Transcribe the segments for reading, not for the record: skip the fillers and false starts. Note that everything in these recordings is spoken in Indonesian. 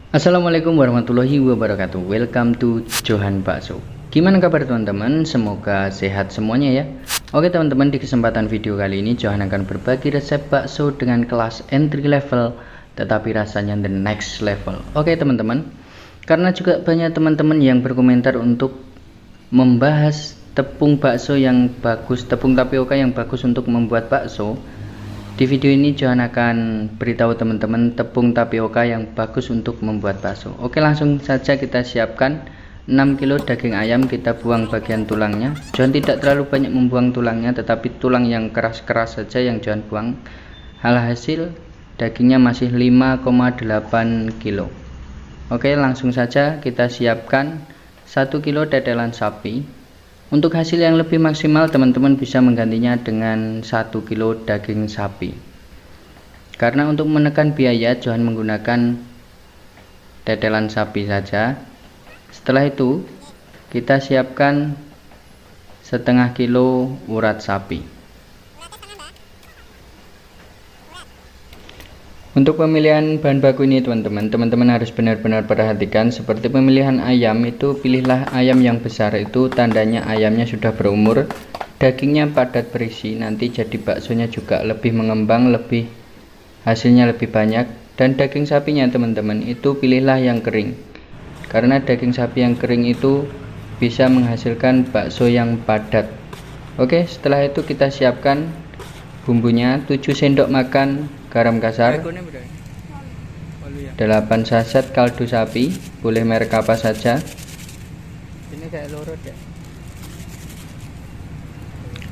Assalamualaikum warahmatullahi wabarakatuh. Welcome to Johan Bakso. Gimana kabar teman-teman? Semoga sehat semuanya ya. Oke teman-teman, di kesempatan video kali ini Johan akan berbagi resep bakso dengan kelas entry level tetapi rasanya the next level. Oke teman-teman, karena juga banyak teman-teman yang berkomentar untuk membahas tepung bakso yang bagus, tepung tapioka yang bagus untuk membuat bakso. Di video ini Johan akan beritahu teman-teman tepung tapioka yang bagus untuk membuat bakso. Oke, langsung saja kita siapkan 6 kg daging ayam, kita buang bagian tulangnya. Johan tidak terlalu banyak membuang tulangnya, tetapi tulang yang keras-keras saja yang Johan buang. Hasil dagingnya masih 5,8 kg. Oke, langsung saja kita siapkan 1 kg tetelan sapi. Untuk hasil yang lebih maksimal, teman-teman bisa menggantinya dengan 1 kg daging sapi. Karena untuk menekan biaya, Johan menggunakan tetelan sapi saja. Setelah itu, kita siapkan setengah kilo urat sapi. Untuk pemilihan bahan baku ini teman-teman harus benar-benar perhatikan. Seperti pemilihan ayam itu, pilihlah ayam yang besar, itu tandanya ayamnya sudah berumur, dagingnya padat berisi, nanti jadi baksonya juga lebih mengembang, hasilnya lebih banyak. Dan daging sapinya teman-teman itu pilihlah yang kering, karena daging sapi yang kering itu bisa menghasilkan bakso yang padat. Oke, setelah itu kita siapkan bumbunya. 7 sendok makan garam kasar, 8 saset kaldu sapi, boleh merek apa saja.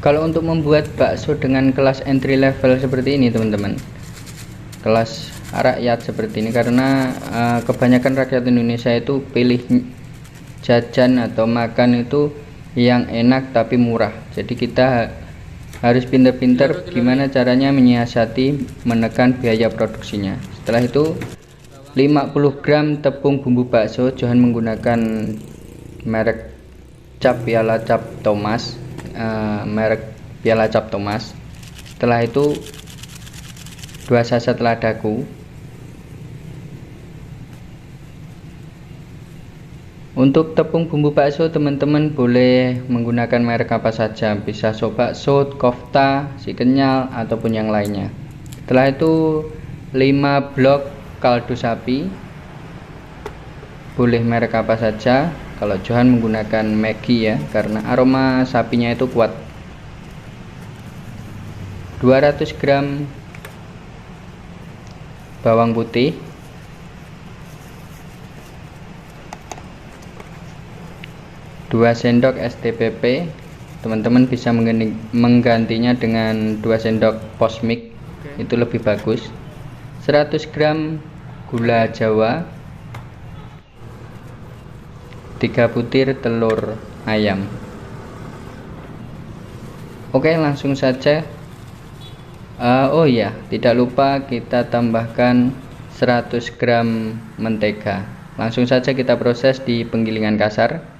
Kalau untuk membuat bakso dengan kelas entry level seperti ini teman-teman, kelas rakyat seperti ini, karena kebanyakan rakyat Indonesia itu pilih jajan atau makan itu yang enak tapi murah. Jadi kita harus pintar-pintar gimana caranya menyiasati menekan biaya produksinya. Setelah itu 50 gram tepung bumbu bakso, Johan menggunakan merek Piala Cap Thomas, Setelah itu 2 saset ladaku. Untuk tepung bumbu bakso, teman-teman boleh menggunakan merek apa saja, bisa Sobakso, Kofta, si kenyal, ataupun yang lainnya. Setelah itu 5 blok kaldu sapi, boleh merek apa saja. Kalau Johan menggunakan Maggi ya, karena aroma sapinya itu kuat. 200 gram bawang putih, 2 sendok STPP, teman-teman bisa menggantinya dengan 2 sendok posmik, itu lebih bagus. 100 gram gula jawa, 3 butir telur ayam. Oke, langsung saja. Oh ya, tidak lupa kita tambahkan 100 gram mentega. Langsung saja kita proses di penggilingan kasar.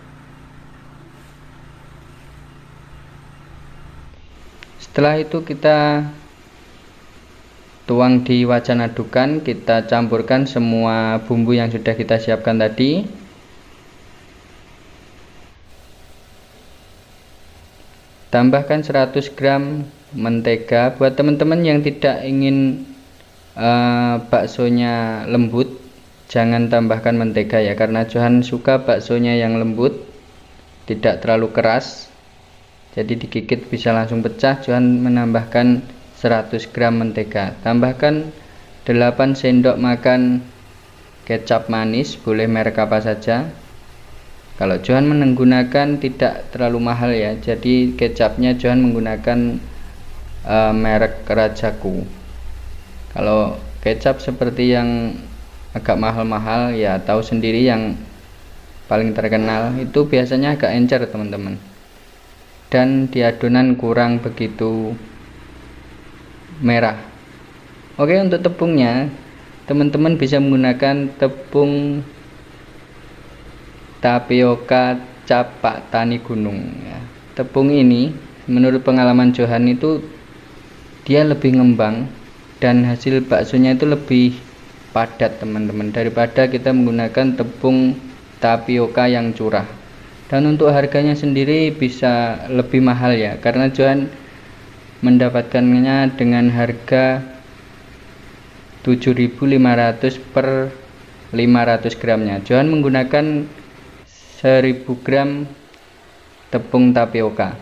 Setelah itu kita tuang di wajan adukan, kita campurkan semua bumbu yang sudah kita siapkan tadi. Tambahkan 100 gram mentega. Buat teman-teman yang tidak ingin baksonya lembut, jangan tambahkan mentega ya, karena Johan suka baksonya yang lembut, tidak terlalu keras. Jadi digigit bisa langsung pecah. Johan menambahkan 100 gram mentega. Tambahkan 8 sendok makan kecap manis, boleh merek apa saja. Kalau Johan menggunakan tidak terlalu mahal ya, jadi kecapnya Johan menggunakan merek Rajaku. Kalau kecap seperti yang agak mahal-mahal ya, tahu sendiri yang paling terkenal itu biasanya agak encer teman-teman, dan di adonan kurang begitu merah. Oke, untuk tepungnya teman-teman bisa menggunakan tepung tapioka cap Pak Tani Gunung ya. Tepung ini menurut pengalaman Johan itu dia lebih ngembang dan hasil baksonya itu lebih padat teman-teman, daripada kita menggunakan tepung tapioka yang curah. Dan untuk harganya sendiri bisa lebih mahal ya, karena Johan mendapatkannya dengan harga 7.500 per 500 gramnya. Johan menggunakan 1000 gram tepung tapioka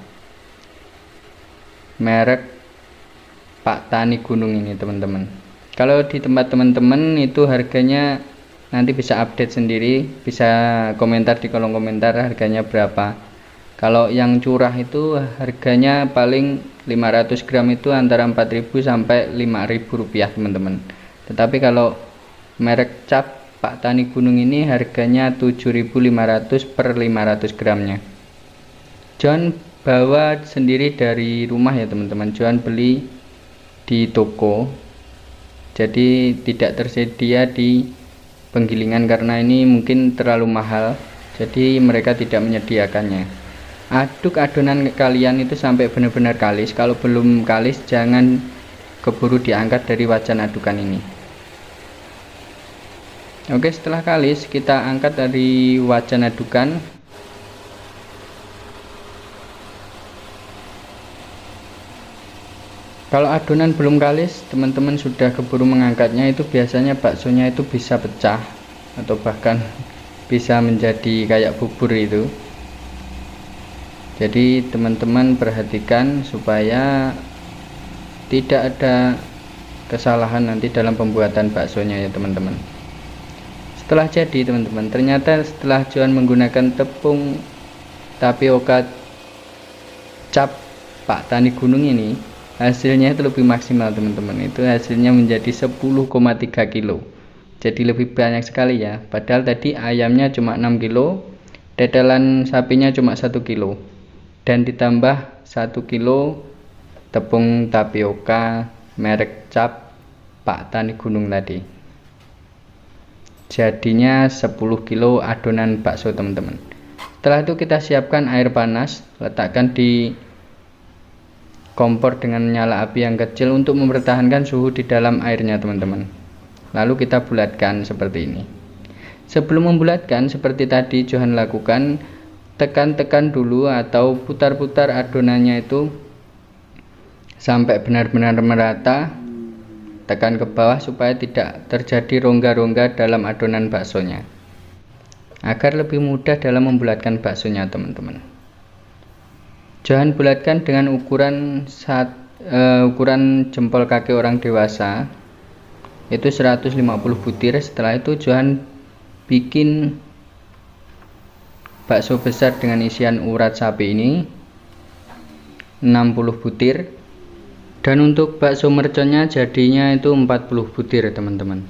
merek Pak Tani Gunung ini teman-teman. Kalau di tempat teman-teman itu harganya nanti bisa update sendiri, bisa komentar di kolom komentar harganya berapa. Kalau yang curah itu harganya paling 500 gram itu antara 4.000 sampai 5.000 rupiah teman-teman. Tetapi kalau merek cap Pak Tani Gunung ini harganya 7.500 per 500 gramnya. Johan bawa sendiri dari rumah ya teman-teman. Johan beli di toko, jadi tidak tersedia di penggilingan karena ini mungkin terlalu mahal, jadi mereka tidak menyediakannya. Aduk adonan kalian itu sampai benar-benar kalis. Kalau belum kalis jangan keburu diangkat dari wajan adukan ini. Oke, setelah kalis kita angkat dari wajan adukan. Kalau adonan belum kalis, teman-teman sudah keburu mengangkatnya, itu biasanya baksonya itu bisa pecah atau bahkan bisa menjadi kayak bubur itu. Jadi teman-teman perhatikan supaya tidak ada kesalahan nanti dalam pembuatan baksonya ya teman-teman. Setelah jadi teman-teman, ternyata setelah Johan menggunakan tepung tapioka cap Pak Tani Gunung ini, hasilnya itu lebih maksimal teman-teman. Itu hasilnya menjadi 10,3 kilo, jadi lebih banyak sekali ya. Padahal tadi ayamnya cuma 6 kilo, dedelan sapinya cuma 1 kilo, dan ditambah 1 kilo tepung tapioka merek cap Pak Tani Gunung tadi, jadinya 10 kilo adonan bakso teman-teman. Setelah itu kita siapkan air panas, letakkan di kompor dengan nyala api yang kecil untuk mempertahankan suhu di dalam airnya teman-teman. Lalu kita bulatkan seperti ini. Sebelum membulatkan seperti tadi Johan lakukan, tekan-tekan dulu atau putar-putar adonannya itu sampai benar-benar merata. Tekan ke bawah supaya tidak terjadi rongga-rongga dalam adonan baksonya, agar lebih mudah dalam membulatkan baksonya teman-teman. Johan bulatkan dengan ukuran ukuran jempol kaki orang dewasa, itu 150 butir. Setelah itu Johan bikin bakso besar dengan isian urat sapi ini 60 butir, dan untuk bakso merconnya jadinya itu 40 butir teman-teman.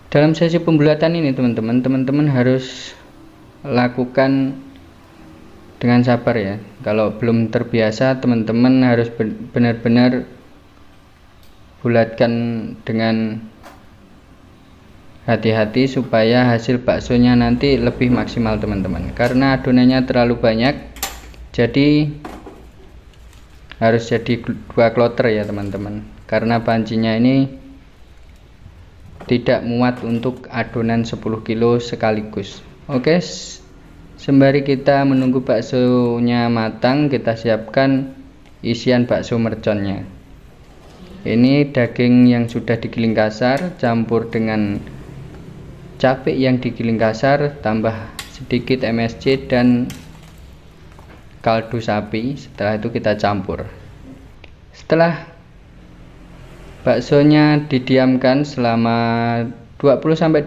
Dalam sesi pembulatan ini teman-teman harus lakukan dengan sabar ya. Kalau belum terbiasa, teman-teman harus benar-benar bulatkan dengan hati-hati supaya hasil baksonya nanti lebih maksimal teman-teman. Karena adonannya terlalu banyak, jadi harus jadi 2 kloter ya teman-teman, karena pancinya ini tidak muat untuk adonan 10 kilo sekaligus. Oke, sembari kita menunggu baksonya matang, kita siapkan isian bakso merconnya. Ini daging yang sudah digiling kasar campur dengan cabai yang digiling kasar, tambah sedikit MSG dan kaldu sapi. Setelah itu kita campur. Setelah baksonya didiamkan selama 20-25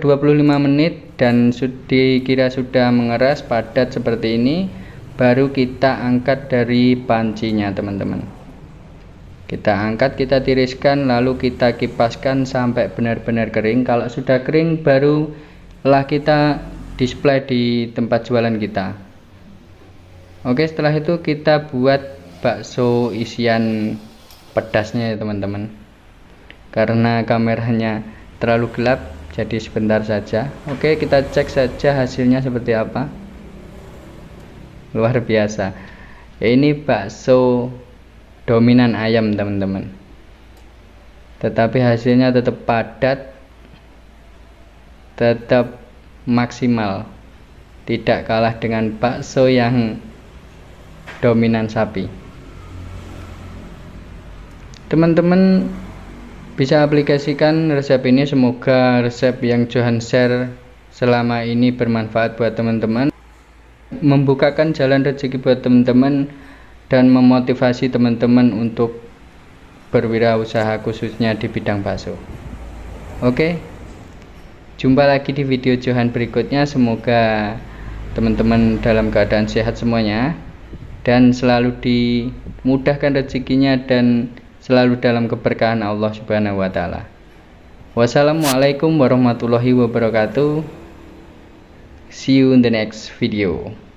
menit dan dikira sudah mengeras padat seperti ini, baru kita angkat dari pancinya teman-teman. Kita angkat, kita tiriskan, lalu kita kipaskan sampai benar-benar kering. Kalau sudah kering barulah kita display di tempat jualan kita. Oke, setelah itu kita buat bakso isian pedasnya ya teman-teman. Karena kameranya terlalu gelap, jadi sebentar saja. Oke, kita cek saja hasilnya seperti apa. Luar biasa. Ini bakso dominan ayam teman-teman. tetapi hasilnya tetap padat, tetap maksimal, tidak kalah dengan bakso yang dominan sapi. Teman-teman bisa aplikasikan resep ini. Semoga resep yang Johan share selama ini bermanfaat buat teman-teman, membukakan jalan rezeki buat teman-teman, dan memotivasi teman-teman untuk berwirausaha khususnya di bidang bakso. Oke, jumpa lagi di video Johan berikutnya. Semoga teman-teman dalam keadaan sehat semuanya dan selalu dimudahkan rezekinya dan selalu dalam keberkahan Allah Subhanahu wa taala. Wassalamualaikum warahmatullahi wabarakatuh. See you in the next video.